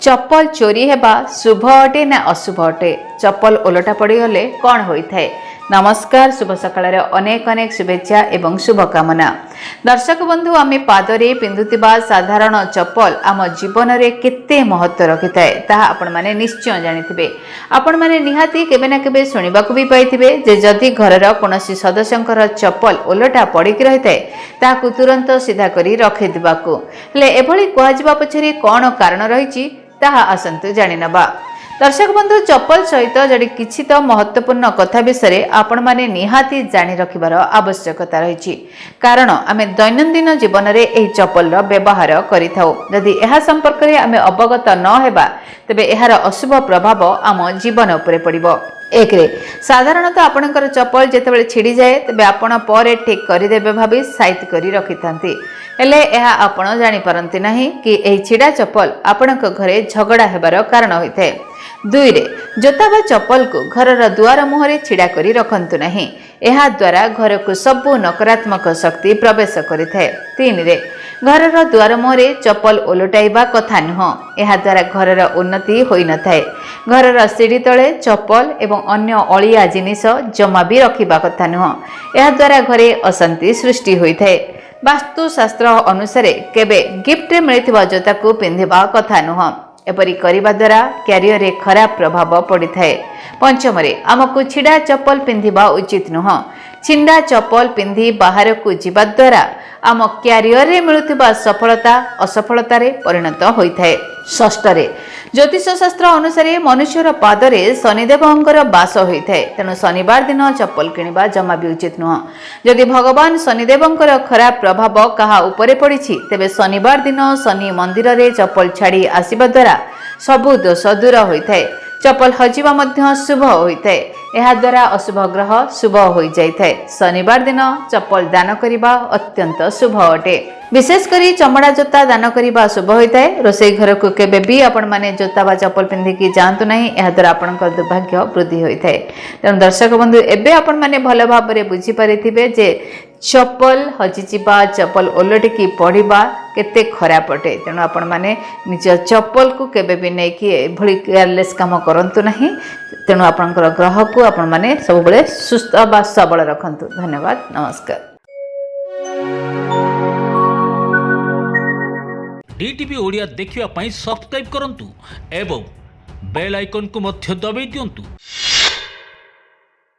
चप्पल चोरी हेबा शुभ अटे ना अशुभ अटे चप्पल ओलटा पड़गले कौन होता है। नमस्कार शुभ सकाळ अनेक अनेक शुभेच्छा एवं शुभकामना। दर्शक बंधु आमे पादरे पिंधुतिबा साधारण चप्पल आम जीवन रे केते महत्व रखिथाए ताहा आपण माने निश्चय जानिथिबे। आपण माने निहाती केबे ना केबे सुनिबाकू भी पाइथिबे जे जदि घरर कोनोसी सदस्यंकर चप्पल ओलटा पड़िकी रहिथाए ताहाकू तुरंत सीधा करी रखि दिबाकू। हेले एभली कुहाजिबा पछरे कोन कारण रहिछि ताहा आसंतु जानि नबा। दर्शक बंधु चप्पल सहित जड़ी किछि तो महत्वपूर्ण कथा विषय आपण माने निहाती जानि रखिबार आवश्यकता रही। कारण आमे दैनंदिन जीवन रे एही चप्पल रो व्यवहार करिथाउ। यदि एहा संपर्क रे आमे अवगत न हेबा तबे एहार अशुभ प्रभाव आम जीवन उपरे पड़िबो। एक रे साधारणतः आपणकर चप्पल जेतेबेले छिड़ी जाए तबे आपण परे ठीक करिदेबे भाबी साइज करी रखिथांती। हेले एहा आपण जानि परंती नाही कि एही छिड़ा चप्पल आपणक घरे झगड़ा हेबार कारण होइथे। दुई रे जोता बा चप्पल को घरर दुआर मुहरे छिड़ा करी रखंतु नहीं। एहा द्वारा घर को सबु नकारात्मक शक्ति प्रवेश करिथे। तीन रे घरर दुआर मुहरे चप्पल ओलटाइबा कथा नुह। एहा द्वारा घरर उन्नति होई न थाए। घरर सीढ़ी तले चप्पल एवं अन्य अलिया जिनिस जमा भी रखिबा कथा नुह। एहा द्वारा घरे अशांति सृष्टि होई थाए। वास्तुशास्त्र अनुसार केबे गिफ्ट मिलिथिबा जोता को पिंधिबा कथा नुह। एपरी करिबा द्वारा क्यारियर रे खराब प्रभाव पड़ी थाए। पंचम रे आमको छिड़ा चप्पल पिंधिबा उचित नुह। छिंडा चप्पल पिंधि बाहर को जिबा द्वारा आम क्यारियर रे मिलुथिबा सफलता असफलता रे परिणत होई थाए। षष्ठ रे ज्योतिष शास्त्र अनुसार मनुष्यर पादरे शनिदेवंकर वास होई थाए। तेणु शनिवार दिन चप्पल किनिबा जमा भी उचित नुह। यदि भगवान शनिदेवंकर खराब प्रभाव कहा उपरे पड़िछि तेबे शनिवार दिन शनि मंदिर रे चप्पल छाड़ी आसीबा द्वारा सबु दोष दूर होई थाए। चप्पल हजिबा मध्य शुभ होई थाए। एहा द्वारा अशुभ ग्रह शुभ होई जाय थाए। शनिवार दिन चप्पल दान करिबा अत्यंत शुभ अटे। विशेष करी चमड़ा जोता दान करिबा शुभ होई थाए। रोसई घर को केबे भी आपण माने जोता बा चप्पल पिंधि की जांतु नहीं। एहा द्वारा आपनकर दुर्भाग्य वृद्धि होई थाए। तेणु दर्शक बंधु एबे आपण माने भलो भाबरे बुझी पारिथिबे जे चप्पल हजिजिबा चप्पल ओलटिकी पड़िबा केते खराब अटे। तेणु आपण माने निज चप्पल को केबे भी नै कि एभली केयरलेस काम करंतु नहीं। तेणु आपनकर ग्रह को आपण माने सब बेले सुस्थ बा सबल रखंतु। धन्यवाद नमस्कार। डीटीवी ओडिया देखिवा पई सब्सक्राइब करंतु एवं बेल आइकन को मध्य दबाई दियंतु।